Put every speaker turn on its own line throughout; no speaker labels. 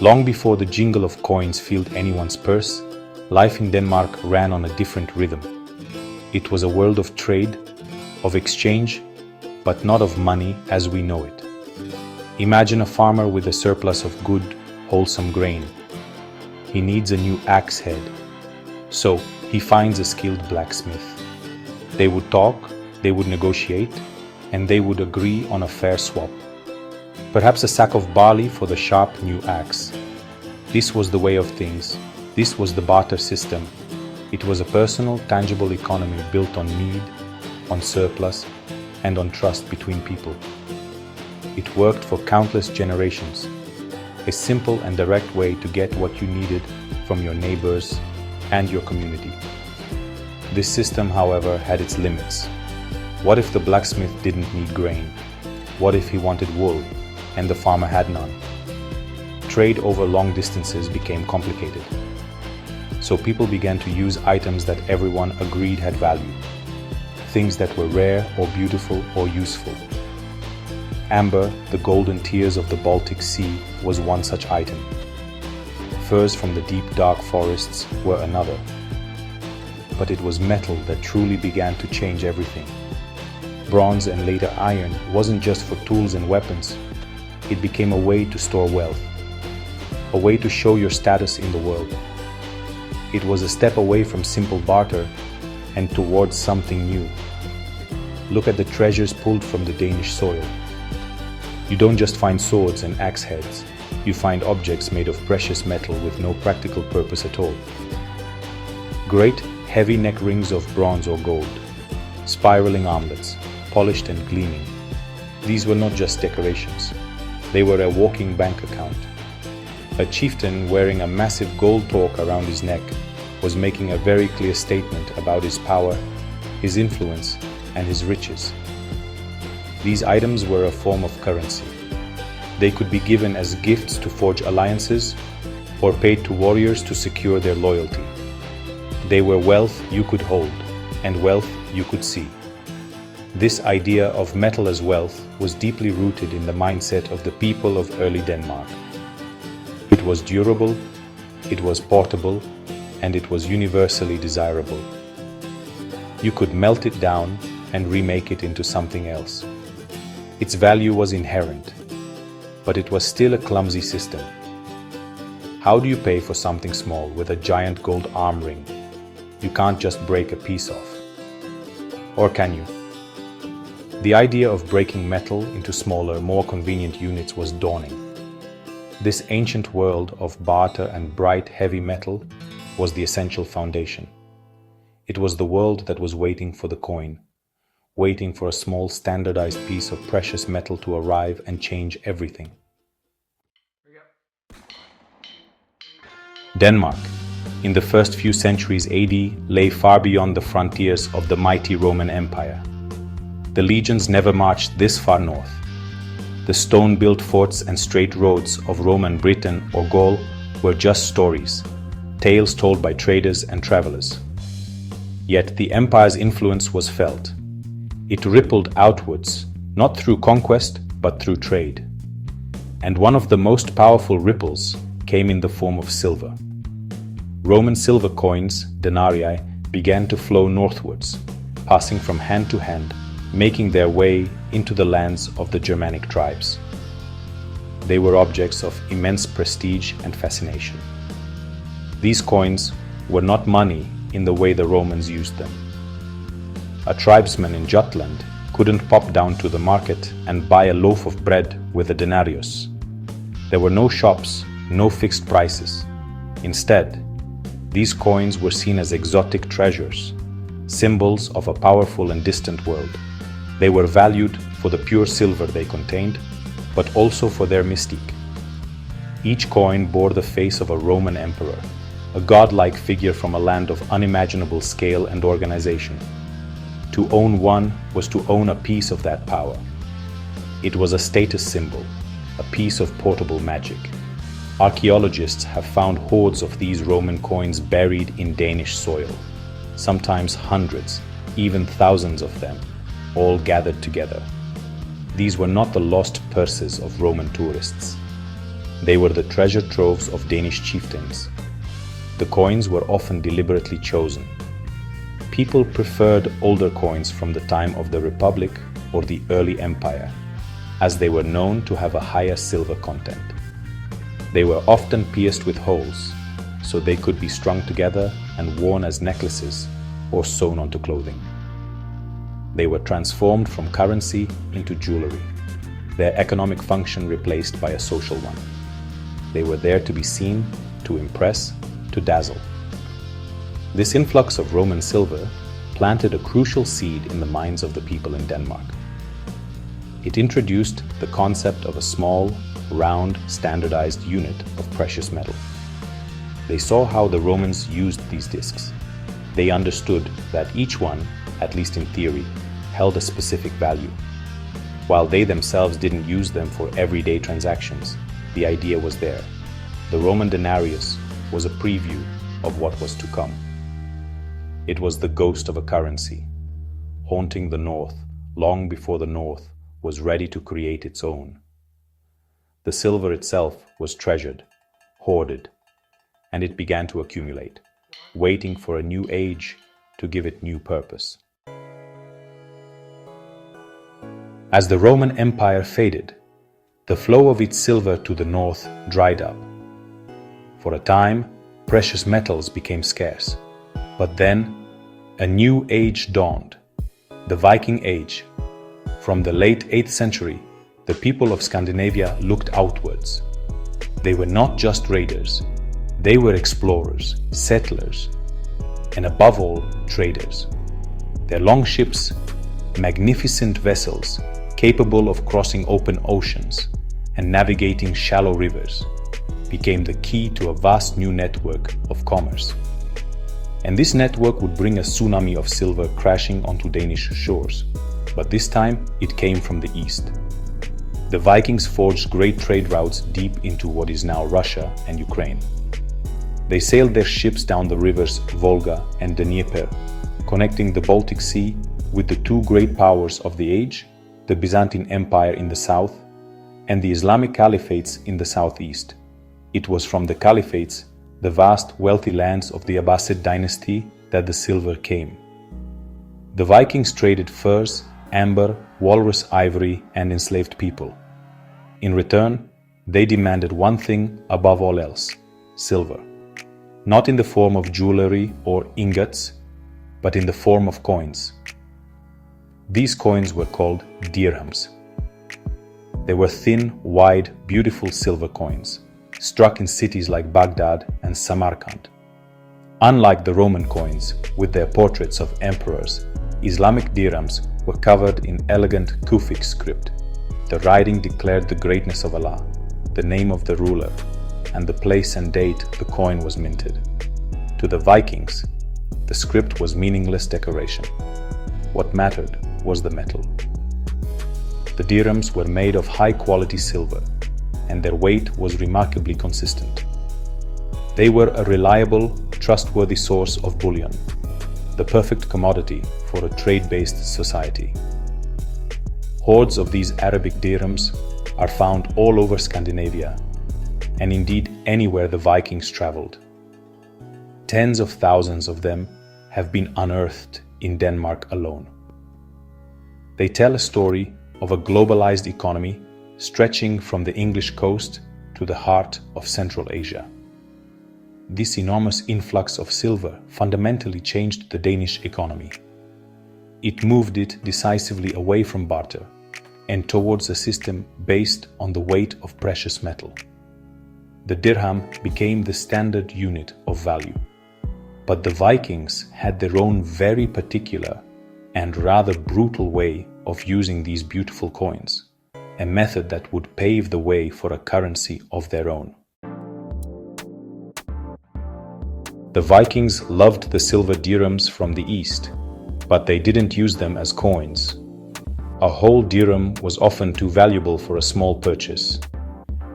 Long before the jingle of coins filled anyone's purse, life in Denmark ran on a different rhythm. It was a world of trade, of exchange, but not of money as we know it. Imagine a farmer with a surplus of good, wholesome grain. He needs a new axe head. So he finds a skilled blacksmith. They would talk, they would negotiate, and they would agree on a fair swap. Perhaps a sack of barley for the sharp new axe. This was the way of things. This was the barter system. It was a personal, tangible economy built on need, on surplus, and on trust between people. It worked for countless generations. A simple and direct way to get what you needed from your neighbors and your community. This system, however, had its limits. What if the blacksmith didn't need grain? What if he wanted wool and the farmer had none? Trade over long distances became complicated. So people began to use items that everyone agreed had value. Things that were rare or beautiful or useful. Amber, the golden tears of the Baltic Sea, was one such item. Furs from the deep dark forests were another. But it was metal that truly began to change everything. Bronze and later iron wasn't just for tools and weapons. It became a way to store wealth, a way to show your status in the world. It was a step away from simple barter and towards something new. Look at the treasures pulled from the Danish soil. You don't just find swords and axe heads. You find objects made of precious metal with no practical purpose at all. Great, heavy neck rings of bronze or gold, spiraling armlets, polished and gleaming. These were not just decorations. They were a walking bank account. A chieftain wearing a massive gold torque around his neck was making a very clear statement about his power, his influence, and his riches. These items were a form of currency. They could be given as gifts to forge alliances or paid to warriors to secure their loyalty. They were wealth you could hold and wealth you could see. This idea of metal as wealth was deeply rooted in the mindset of the people of early Denmark. It was durable, it was portable, and it was universally desirable. You could melt it down and remake it into something else. Its value was inherent, but it was still a clumsy system. How do you pay for something small with a giant gold arm ring? You can't just break a piece off. Or can you? The idea of breaking metal into smaller, more convenient units was dawning. This ancient world of barter and bright, heavy metal was the essential foundation. It was the world that was waiting for the coin, waiting for a small standardized piece of precious metal to arrive and change everything. Denmark, in the first few centuries AD, lay far beyond the frontiers of the mighty Roman Empire. The legions never marched this far north. The stone-built forts and straight roads of Roman Britain or Gaul were just stories, tales told by traders and travelers. Yet the empire's influence was felt. It rippled outwards, not through conquest, but through trade. And one of the most powerful ripples came in the form of silver. Roman silver coins, denarii, began to flow northwards, passing from hand to hand, making their way into the lands of the Germanic tribes. They were objects of immense prestige and fascination. These coins were not money in the way the Romans used them. A tribesman in Jutland couldn't pop down to the market and buy a loaf of bread with a denarius. There were no shops, no fixed prices. Instead, these coins were seen as exotic treasures, symbols of a powerful and distant world. They were valued for the pure silver they contained, but also for their mystique. Each coin bore the face of a Roman emperor, a godlike figure from a land of unimaginable scale and organization. To own one was to own a piece of that power. It was a status symbol, a piece of portable magic. Archaeologists have found hordes of these Roman coins buried in Danish soil, sometimes hundreds, even thousands of them, all gathered together. These were not the lost purses of Roman tourists. They were the treasure troves of Danish chieftains. The coins were often deliberately chosen. People preferred older coins from the time of the Republic or the early Empire, as they were known to have a higher silver content. They were often pierced with holes, so they could be strung together and worn as necklaces or sewn onto clothing. They were transformed from currency into jewelry, their economic function replaced by a social one. They were there to be seen, to impress, to dazzle. This influx of Roman silver planted a crucial seed in the minds of the people in Denmark. It introduced the concept of a small, round, standardized unit of precious metal. They saw how the Romans used these discs. They understood that each one, at least in theory, held a specific value. While they themselves didn't use them for everyday transactions, the idea was there. The Roman denarius was a preview of what was to come. It was the ghost of a currency, haunting the North long before the North was ready to create its own. The silver itself was treasured, hoarded, and it began to accumulate, waiting for a new age to give it new purpose. As the Roman Empire faded, the flow of its silver to the north dried up. For a time, precious metals became scarce. But then, a new age dawned, the Viking Age. From the late 8th century, the people of Scandinavia looked outwards. They were not just raiders, they were explorers, settlers, and above all, traders. Their long ships, magnificent vessels, capable of crossing open oceans and navigating shallow rivers, became the key to a vast new network of commerce. And this network would bring a tsunami of silver crashing onto Danish shores, but this time it came from the east. The Vikings forged great trade routes deep into what is now Russia and Ukraine. They sailed their ships down the rivers Volga and Dnieper, connecting the Baltic Sea with the two great powers of the age, the Byzantine Empire in the south and the Islamic caliphates in the southeast. It was from the caliphates, the vast wealthy lands of the Abbasid dynasty, that the silver came. The Vikings traded furs, amber, walrus ivory, and enslaved people. In return, they demanded one thing above all else: silver. Not in the form of jewelry or ingots, but in the form of coins. These coins were called dirhams. They were thin, wide, beautiful silver coins, struck in cities like Baghdad and Samarkand. Unlike the Roman coins, with their portraits of emperors, Islamic dirhams were covered in elegant Kufic script. The writing declared the greatness of Allah, the name of the ruler, and the place and date the coin was minted. To the Vikings, the script was meaningless decoration. What mattered was the metal. The dirhams were made of high-quality silver, and their weight was remarkably consistent. They were a reliable, trustworthy source of bullion, the perfect commodity for a trade-based society. Hoards of these Arabic dirhams are found all over Scandinavia, and indeed anywhere the Vikings traveled. Tens of thousands of them have been unearthed in Denmark alone. They tell a story of a globalized economy stretching from the English coast to the heart of Central Asia. This enormous influx of silver fundamentally changed the Danish economy. It moved it decisively away from barter and towards a system based on the weight of precious metal. The dirham became the standard unit of value. But the Vikings had their own very particular and rather brutal way of using these beautiful coins, a method that would pave the way for a currency of their own. The Vikings loved the silver dirhams from the east, but they didn't use them as coins. A whole dirham was often too valuable for a small purchase.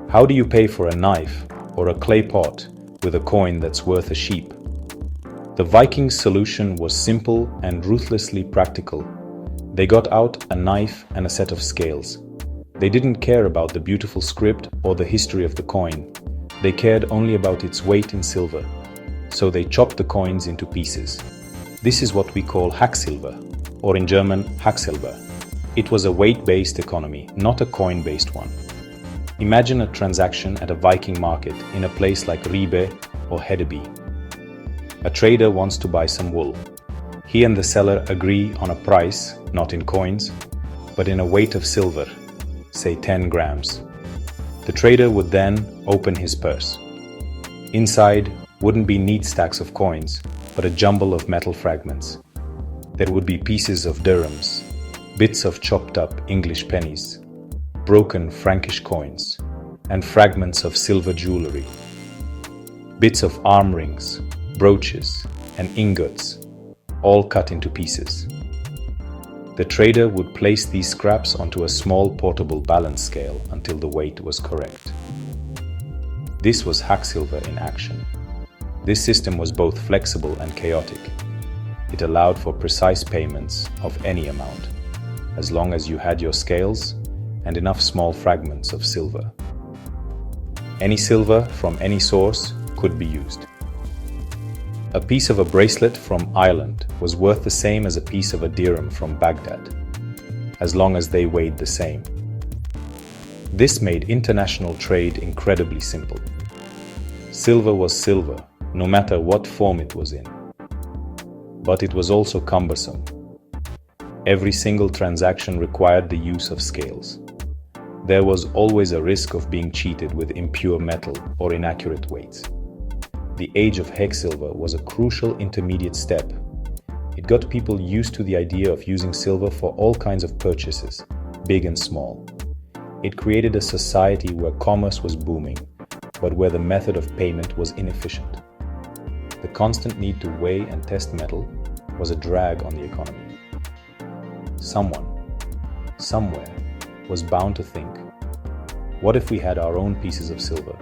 How do you pay for a knife or a clay pot with a coin that's worth a sheep? The Vikings' solution was simple and ruthlessly practical. They got out a knife and a set of scales. They didn't care about the beautiful script or the history of the coin. They cared only about its weight in silver. So they chopped the coins into pieces. This is what we call Hacksilber, or in German, Hacksilber. It was a weight-based economy, not a coin-based one. Imagine a transaction at a Viking market in a place like Ribe or Hedeby. A trader wants to buy some wool. He and the seller agree on a price, not in coins, but in a weight of silver, say 10 grams. The trader would then open his purse. Inside wouldn't be neat stacks of coins, but a jumble of metal fragments. There would be pieces of dirhams, bits of chopped up English pennies, broken Frankish coins, and fragments of silver jewelry. Bits of arm rings, brooches, and ingots, all cut into pieces. The trader would place these scraps onto a small portable balance scale until the weight was correct. This was Hacksilver in action. This system was both flexible and chaotic. It allowed for precise payments of any amount, as long as you had your scales and enough small fragments of silver. Any silver from any source could be used. A piece of a bracelet from Ireland was worth the same as a piece of a dirham from Baghdad, as long as they weighed the same. This made international trade incredibly simple. Silver was silver, no matter what form it was in. But it was also cumbersome. Every single transaction required the use of scales. There was always a risk of being cheated with impure metal or inaccurate weights. The age of Hacksilver was a crucial intermediate step. It got people used to the idea of using silver for all kinds of purchases, big and small. It created a society where commerce was booming, but where the method of payment was inefficient. The constant need to weigh and test metal was a drag on the economy. Someone, somewhere, was bound to think, what if we had our own pieces of silver?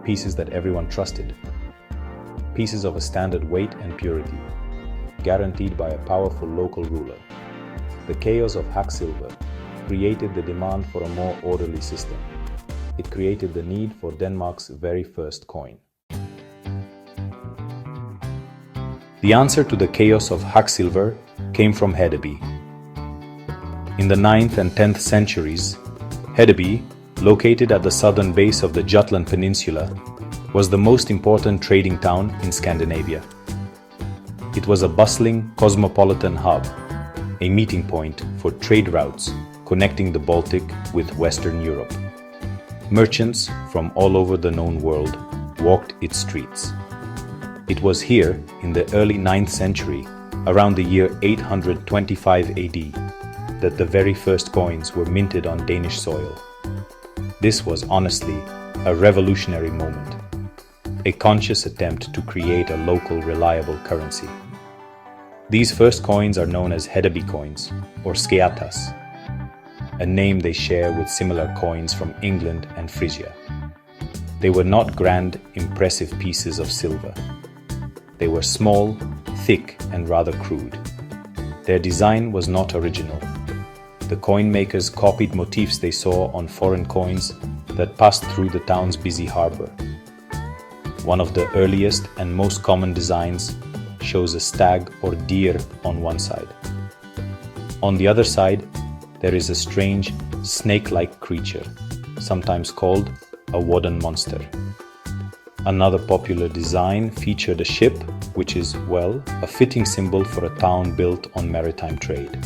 Pieces that everyone trusted. Pieces of a standard weight and purity, guaranteed by a powerful local ruler. The chaos of Hacksilver created the demand for a more orderly system. It created the need for Denmark's very first coin. The answer to the chaos of Hacksilver came from Hedeby. In the 9th and 10th centuries, Hedeby, located at the southern base of the Jutland Peninsula, was the most important trading town in Scandinavia. It was a bustling, cosmopolitan hub, a meeting point for trade routes connecting the Baltic with Western Europe. Merchants from all over the known world walked its streets. It was here, in the early 9th century, around the year 825 AD, that the very first coins were minted on Danish soil. This was honestly a revolutionary moment, a conscious attempt to create a local, reliable currency. These first coins are known as Hedeby coins, or skeatas, a name they share with similar coins from England and Frisia. They were not grand, impressive pieces of silver. They were small, thick, and rather crude. Their design was not original. The coin makers copied motifs they saw on foreign coins that passed through the town's busy harbor. One of the earliest and most common designs shows a stag or deer on one side. On the other side, there is a strange, snake-like creature, sometimes called a wooden monster. Another popular design featured a ship, which is, well, a fitting symbol for a town built on maritime trade.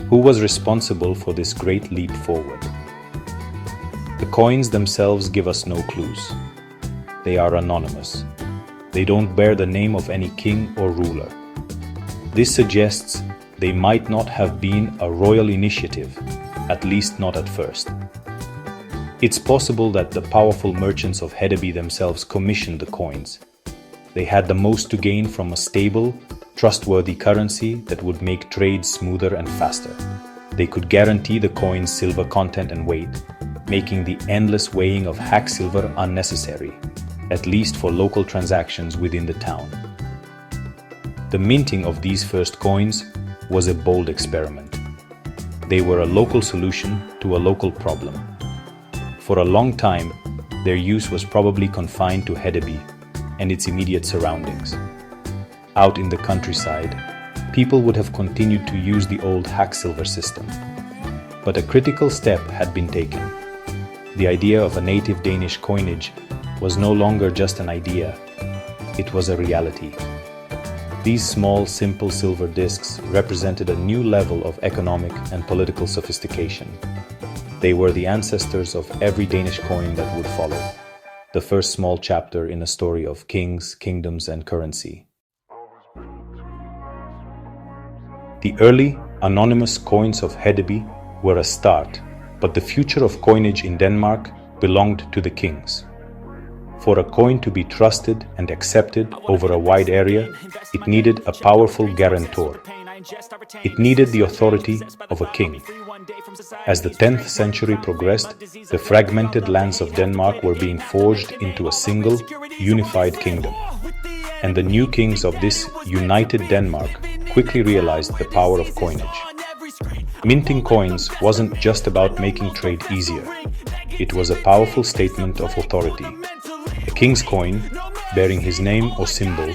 Who was responsible for this great leap forward? The coins themselves give us no clues. They are anonymous. They don't bear the name of any king or ruler. This suggests they might not have been a royal initiative, at least not at first. It's possible that the powerful merchants of Hedeby themselves commissioned the coins. They had the most to gain from a stable, trustworthy currency that would make trade smoother and faster. They could guarantee the coin's silver content and weight, making the endless weighing of Hacksilver unnecessary, at least for local transactions within the town. The minting of these first coins was a bold experiment. They were a local solution to a local problem. For a long time, their use was probably confined to Hedeby and its immediate surroundings. Out in the countryside, people would have continued to use the old hack-silver system. But a critical step had been taken. The idea of a native Danish coinage was no longer just an idea, it was a reality. These small, simple silver discs represented a new level of economic and political sophistication. They were the ancestors of every Danish coin that would follow, the first small chapter in a story of kings, kingdoms, and currency. The early, anonymous coins of Hedeby were a start, but the future of coinage in Denmark belonged to the kings. For a coin to be trusted and accepted over a wide area, it needed a powerful guarantor. It needed the authority of a king. As the 10th century progressed, the fragmented lands of Denmark were being forged into a single, unified kingdom. And the new kings of this united Denmark quickly realized the power of coinage. Minting coins wasn't just about making trade easier. It was a powerful statement of authority. A king's coin, bearing his name or symbol,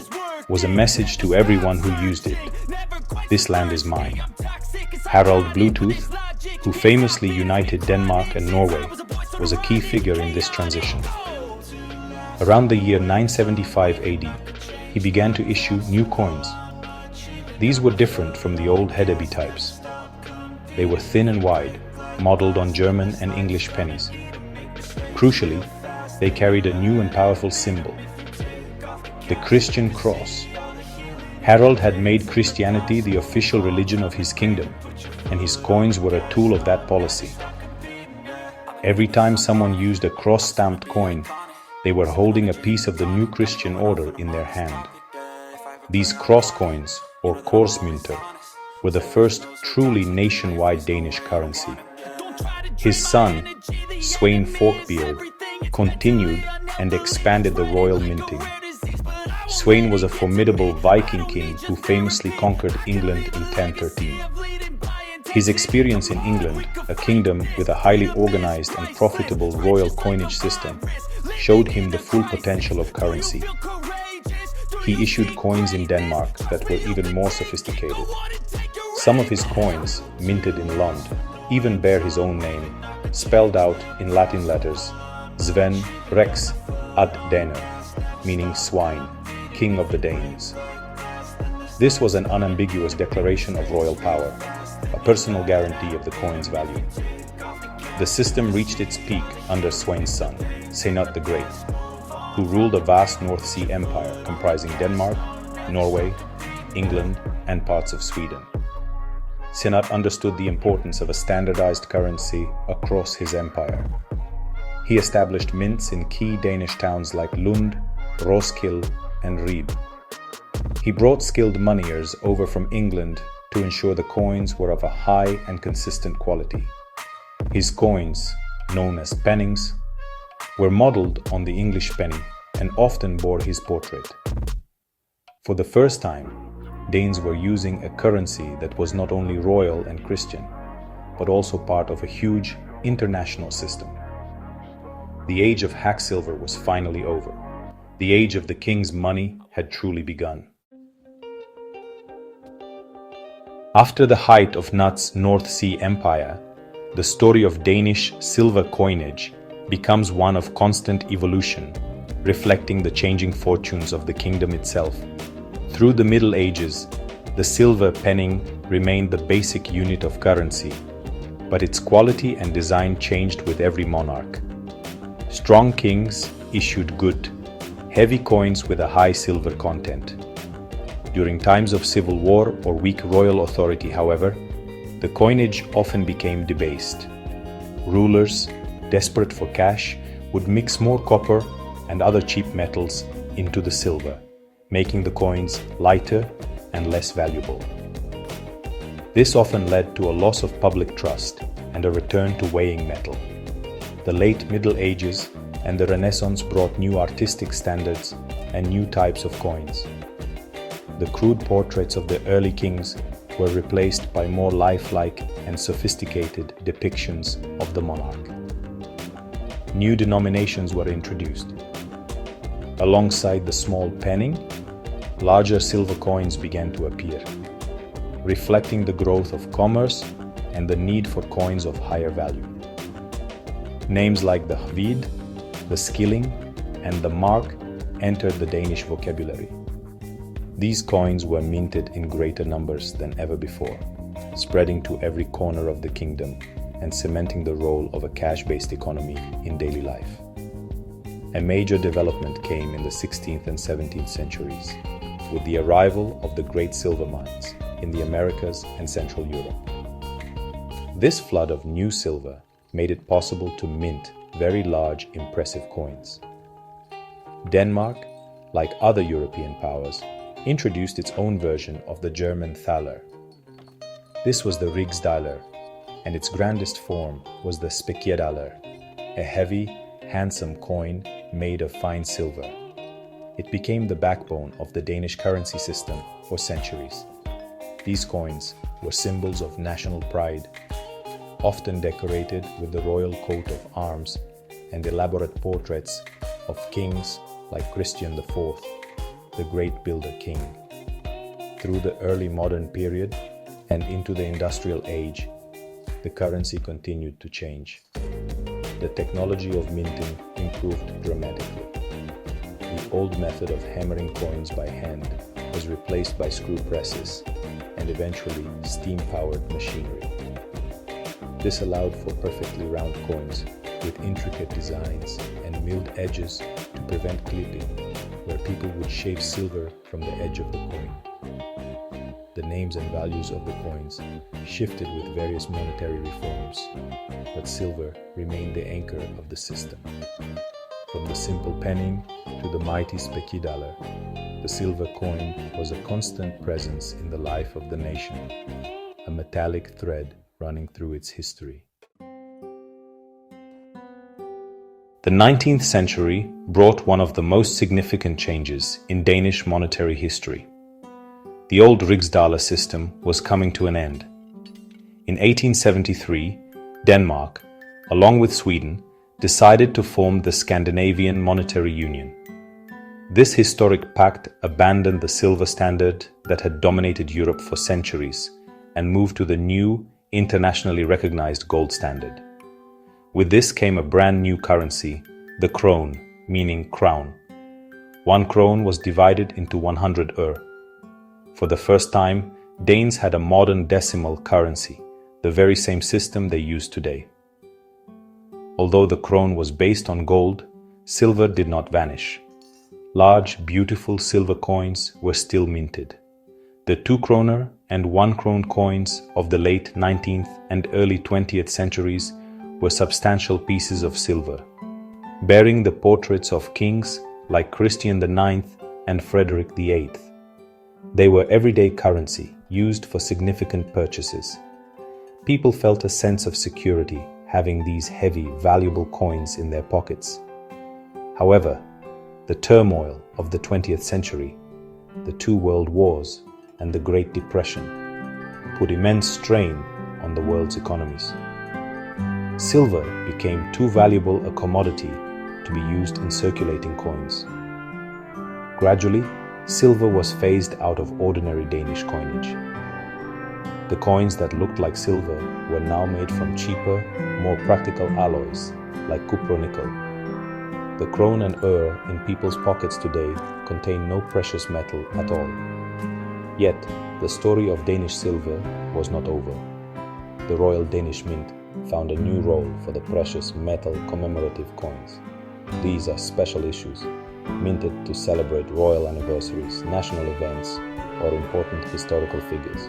was a message to everyone who used it. This land is mine. Harald Bluetooth, who famously united Denmark and Norway, was a key figure in this transition. Around the year 975 AD, he began to issue new coins. These were different from the old Hedeby types. They were thin and wide, modeled on German and English pennies. Crucially, they carried a new and powerful symbol, the Christian cross. Harald had made Christianity the official religion of his kingdom, and his coins were a tool of that policy. Every time someone used a cross-stamped coin, they were holding a piece of the new Christian order in their hand. These cross coins, or korsmynter, were the first truly nationwide Danish currency. His son, Sweyn Forkbeard, continued and expanded the royal minting. Sweyn was a formidable Viking king who famously conquered England in 1013. His experience in England, a kingdom with a highly organized and profitable royal coinage system, showed him the full potential of currency. He issued coins in Denmark that were even more sophisticated. Some of his coins, minted in Lund, even bear his own name, spelled out in Latin letters, Sven Rex ad Daner, meaning swine, king of the Danes. This was an unambiguous declaration of royal power, a personal guarantee of the coin's value. The system reached its peak under Sweyn's son, Senut the Great, who ruled a vast North Sea empire comprising Denmark, Norway, England, and parts of Sweden. Senut understood the importance of a standardized currency across his empire. He established mints in key Danish towns like Lund, Roskilde, and Ribe. He brought skilled moneyers over from England to ensure the coins were of a high and consistent quality. His coins, known as pennings, were modeled on the English penny and often bore his portrait. For the first time, Danes were using a currency that was not only royal and Christian, but also part of a huge international system. The age of hack silver was finally over. The age of the king's money had truly begun. After the height of Knut's North Sea Empire, the story of Danish silver coinage becomes one of constant evolution, reflecting the changing fortunes of the kingdom itself. Through the Middle Ages, the silver penning remained the basic unit of currency, but its quality and design changed with every monarch. Strong kings issued good, heavy coins with a high silver content. During times of civil war or weak royal authority, however, the coinage often became debased. Rulers, desperate for cash, would mix more copper and other cheap metals into the silver, making the coins lighter and less valuable. This often led to a loss of public trust and a return to weighing metal. The late Middle Ages and the Renaissance brought new artistic standards and new types of coins. The crude portraits of the early kings were replaced by more lifelike and sophisticated depictions of the monarch. New denominations were introduced. Alongside the small penning, larger silver coins began to appear, reflecting the growth of commerce and the need for coins of higher value. Names like the hvid, the skilling, and the mark entered the Danish vocabulary. These coins were minted in greater numbers than ever before, spreading to every corner of the kingdom and cementing the role of a cash-based economy in daily life. A major development came in the 16th and 17th centuries with the arrival of the great silver mines in the Americas and Central Europe. This flood of new silver made it possible to mint very large, impressive coins. Denmark, like other European powers, introduced its own version of the German thaler. This was the rigsdaler, and its grandest form was the spekjedaler, a heavy, handsome coin made of fine silver. It became the backbone of the Danish currency system for centuries. These coins were symbols of national pride, often decorated with the royal coat of arms and elaborate portraits of kings like Christian IV, the great builder king. Through the early modern period and into the industrial age, the currency continued to change. The technology of minting improved dramatically. The old method of hammering coins by hand was replaced by screw presses and eventually steam-powered machinery. This allowed for perfectly round coins with intricate designs and milled edges to prevent clipping, where people would shave silver from the edge of the coin. The names and values of the coins shifted with various monetary reforms, but silver remained the anchor of the system. From the simple penning to the mighty spekjedaler, the silver coin was a constant presence in the life of the nation, a metallic thread running through its history. The 19th century brought one of the most significant changes in Danish monetary history. The old rigsdaler system was coming to an end. In 1873, Denmark, along with Sweden, decided to form the Scandinavian Monetary Union. This historic pact abandoned the silver standard that had dominated Europe for centuries and moved to the new, internationally recognized gold standard. With this came a brand new currency, the krone, meaning crown. 1 krone was divided into 100 øre. For the first time, Danes had a modern decimal currency, the very same system they use today. Although the krone was based on gold, silver did not vanish. Large, beautiful silver coins were still minted. The 2 kroner and 1 krone coins of the late 19th and early 20th centuries were substantial pieces of silver, bearing the portraits of kings like Christian IX and Frederick VIII. They were everyday currency used for significant purchases. People felt a sense of security having these heavy, valuable coins in their pockets. However, the turmoil of the 20th century, the 2 world wars, and the Great Depression put immense strain on the world's economies. Silver became too valuable a commodity to be used in circulating coins. Gradually, silver was phased out of ordinary Danish coinage. The coins that looked like silver were now made from cheaper, more practical alloys like cupronickel. The krone and øre in people's pockets today contain no precious metal at all. Yet, the story of Danish silver was not over. The Royal Danish Mint found a new role for the precious metal commemorative coins. These are special issues, minted to celebrate royal anniversaries, national events, or important historical figures.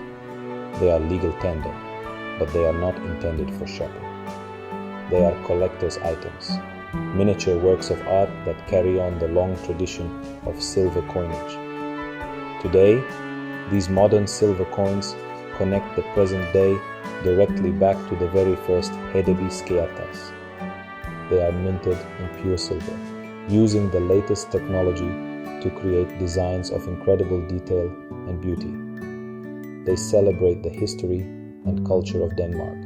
They are legal tender, but they are not intended for shopping. They are collector's items, miniature works of art that carry on the long tradition of silver coinage. Today, these modern silver coins connect the present day directly back to the very first Hedevig Skjætas. They are minted in pure silver, using the latest technology to create designs of incredible detail and beauty.
They celebrate the history and culture of Denmark.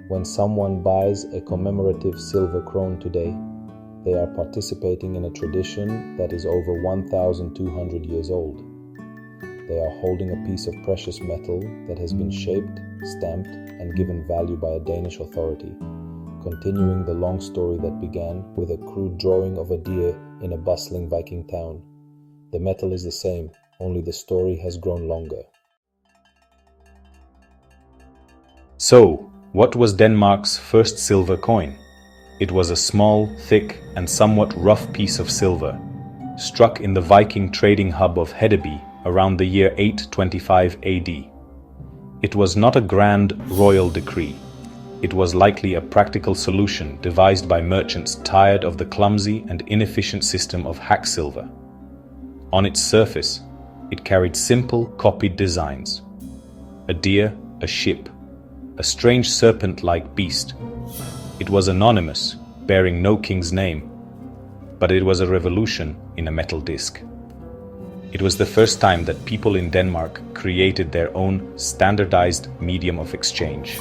When someone buys a commemorative silver krone today, they are participating in a tradition that is over 1,200 years old. They are holding a piece of precious metal that has been shaped, stamped, and given value by a Danish authority, continuing the long story that began with a crude drawing of a deer in a bustling Viking town. The metal is the same, only the story has grown longer.
So, what was Denmark's first silver coin? It was a small, thick, and somewhat rough piece of silver, struck in the Viking trading hub of Hedeby around the year 825 AD. It was not a grand royal decree. It was likely a practical solution devised by merchants tired of the clumsy and inefficient system of hack silver. On its surface, it carried simple, copied designs. A deer, a ship, a strange serpent-like beast. It was anonymous, bearing no king's name, but it was a revolution in a metal disc. It was the first time that people in Denmark created their own standardized medium of exchange.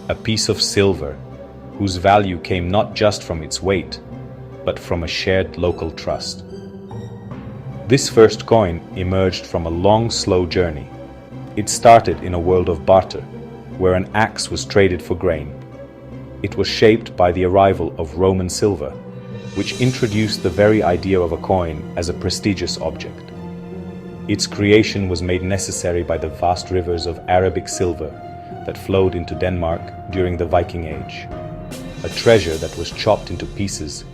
A piece of silver, whose value came not just from its weight, but from a shared local trust. This first coin emerged from a long, slow journey. It started in a world of barter, where an axe was traded for grain. It was shaped by the arrival of Roman silver, which introduced the very idea of a coin as a prestigious object. Its creation was made necessary by the vast rivers of Arabic silver that flowed into Denmark during the Viking Age, a treasure that was chopped into pieces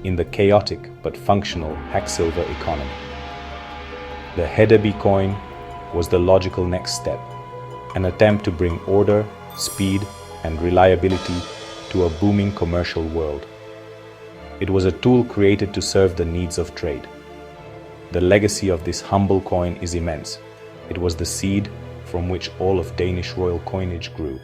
in the chaotic but functional hack silver economy. The Hedeby coin was the logical next step, an attempt to bring order, speed, and reliability to a booming commercial world. It was a tool created to serve the needs of trade. The legacy of this humble coin is immense. It was the seed from which all of Danish royal coinage grew.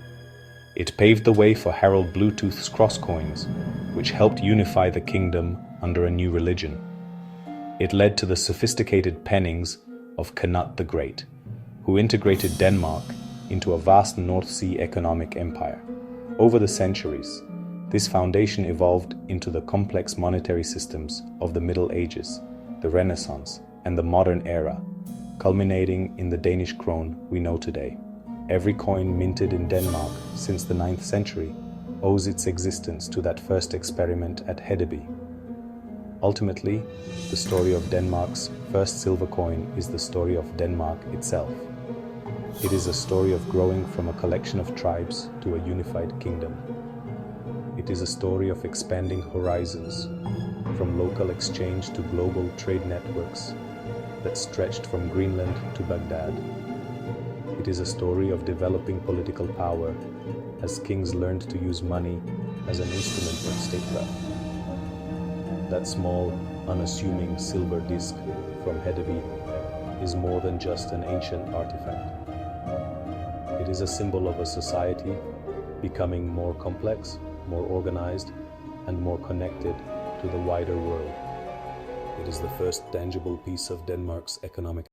It paved the way for Harald Bluetooth's cross coins, which helped unify the kingdom under a new religion. It led to the sophisticated pennings of Canute the Great, who integrated Denmark into a vast North Sea economic empire. Over the centuries, this foundation evolved into the complex monetary systems of the Middle Ages, the Renaissance, and the modern era, culminating in the Danish krone we know today. Every coin minted in Denmark since the 9th century owes its existence to that first experiment at Hedeby. Ultimately, the story of Denmark's first silver coin is the story of Denmark itself. It is a story of growing from a collection of tribes to a unified kingdom. It is a story of expanding horizons, from local exchange to global trade networks that stretched from Greenland to Baghdad. It is a story of developing political power as kings learned to use money as an instrument of statecraft. That small, unassuming silver disc from Hedeby is more than just an ancient artifact. It is a symbol of a society becoming more complex, more organized, and more connected to the wider world. It is the first tangible piece of Denmark's economic